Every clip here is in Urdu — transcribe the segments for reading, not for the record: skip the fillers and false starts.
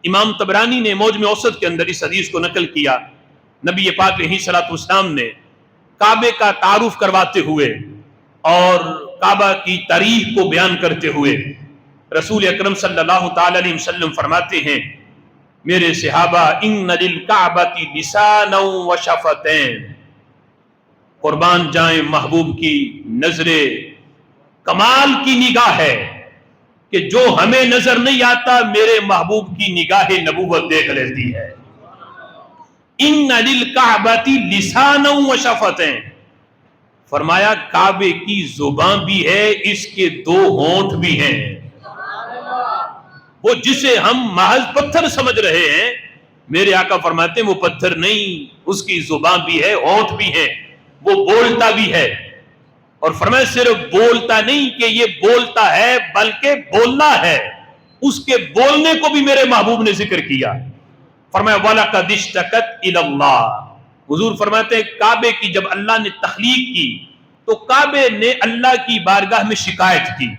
امام طبرانی نے موجم اوسط کے اندر اس حدیث کو نقل کیا. نبی پاک علیہ الصلوۃ والسلام نے کعبے کا تعارف کرواتے ہوئے اور کعبہ کی تاریخ کو بیان کرتے ہوئے رسول اکرم صلی اللہ تعالی علیہ وسلم فرماتے ہیں میرے صحابہ ان للکعبۃ لسانا وشفتین، قربان جائیں محبوب کی نظر کمال کی نگاہ ہے کہ جو ہمیں نظر نہیں آتا میرے محبوب کی نگاہ نبوت دیکھ لیتی ہے. ان للکعبۃ لسانا وشفتین، فرمایا کعبے کی زبان بھی ہے، اس کے دو ہونٹ بھی ہیں. وہ جسے ہم محض پتھر سمجھ رہے ہیں میرے آقا فرماتے ہیں وہ پتھر نہیں، اس کی زبان بھی ہے، ہونٹ بھی ہے، وہ بولتا بھی ہے. اور فرمایا صرف بولتا نہیں کہ یہ بولتا ہے بلکہ بولنا ہے، اس کے بولنے کو بھی میرے محبوب نے ذکر کیا. فرمایا وَلَقَدِ اشْتَكَتْ إِلَى اللَّهِ، حضور فرماتے ہیں کعبے کی جب اللہ نے تخلیق کی تو کعبے نے اللہ کی بارگاہ میں شکایت کی.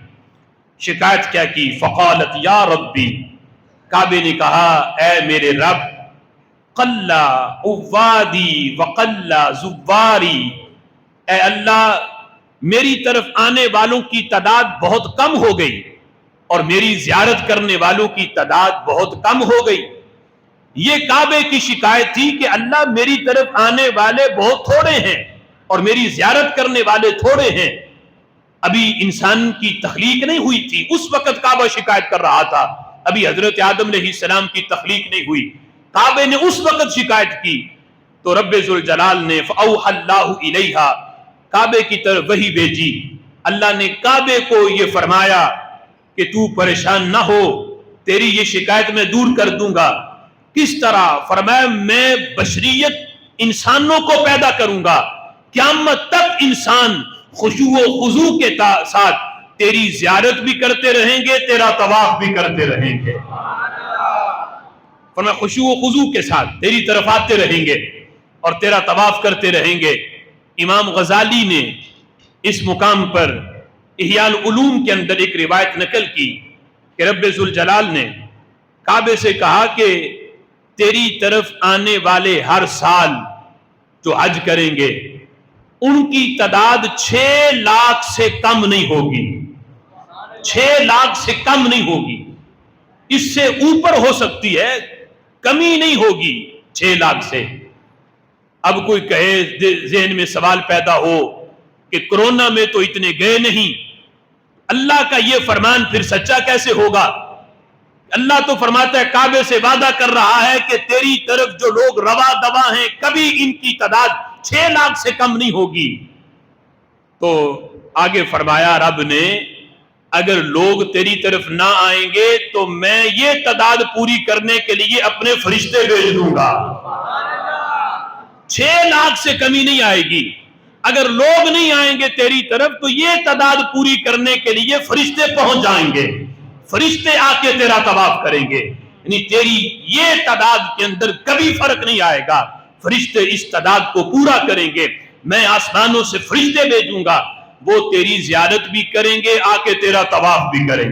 شکایت کیا کی؟ فقالت یا ربی، کعبے نے کہا اے میرے رب، قلّا عوادی وقلّا زواری، اے اللہ میری طرف آنے والوں کی تعداد بہت کم ہو گئی اور میری زیارت کرنے والوں کی تعداد بہت کم ہو گئی. یہ کعبے کی شکایت تھی کہ اللہ میری طرف آنے والے بہت تھوڑے ہیں اور میری زیارت کرنے والے تھوڑے ہیں. ابھی انسان کی تخلیق نہیں ہوئی تھی، اس وقت کعبہ شکایت کر رہا تھا. ابھی حضرت آدم علیہ السلام کی تخلیق نہیں ہوئی، کعبے نے اس وقت شکایت کی. تو رب ذوالجلال نے فأوحى اللہ الیہا، کعبے کی طرف وحی بھیجی. اللہ نے کعبے کو یہ فرمایا کہ تو پریشان نہ ہو، تیری یہ شکایت میں دور کر دوں گا. کس طرح؟ فرمایا میں بشریت انسانوں کو پیدا کروں گا، قیامت تک انسان خشوع و خضوع کے ساتھ تیری زیارت بھی کرتے رہیں گے، تیرا طواف بھی کرتے رہیں گے. فرمایا خشوع و خضوع کے ساتھ تیری طرف آتے رہیں گے اور تیرا طواف کرتے رہیں گے. امام غزالی نے اس مقام پر احیاء العلوم کے اندر ایک روایت نقل کی کہ رب ذوالجلال نے کعبے سے کہا کہ تیری طرف آنے والے ہر سال جو حج کریں گے ان کی تعداد 6 لاکھ سے کم نہیں ہوگی، 6 لاکھ سے کم نہیں ہوگی، اس سے اوپر ہو سکتی ہے، کمی نہیں ہوگی 6 لاکھ سے. اب کوئی کہے ذہن میں سوال پیدا ہو کہ کرونا میں تو اتنے گئے نہیں، اللہ کا یہ فرمان پھر سچا کیسے ہوگا؟ اللہ تو فرماتا ہے کعبے سے وعدہ کر رہا ہے کہ تیری طرف جو لوگ روا دوا ہیں کبھی ان کی تعداد 6 لاکھ سے کم نہیں ہوگی. تو آگے فرمایا رب نے اگر لوگ تیری طرف نہ آئیں گے تو میں یہ تعداد پوری کرنے کے لیے اپنے فرشتے بھیج دوں گا. 6 لاکھ سے کمی نہیں آئے گی. اگر لوگ نہیں آئیں گے تیری طرف تو یہ تعداد پوری کرنے کے لیے فرشتے پہنچ جائیں گے، فرشتے آ کے تیرا طواف کریں گے. یعنی تیری یہ تعداد کے اندر کبھی فرق نہیں آئے گا، فرشتے اس تعداد کو پورا کریں گے. میں آسمانوں سے فرشتے بھیجوں گا، وہ تیری زیارت بھی کریں گے، آ کے تیرا طواف بھی کریں گے.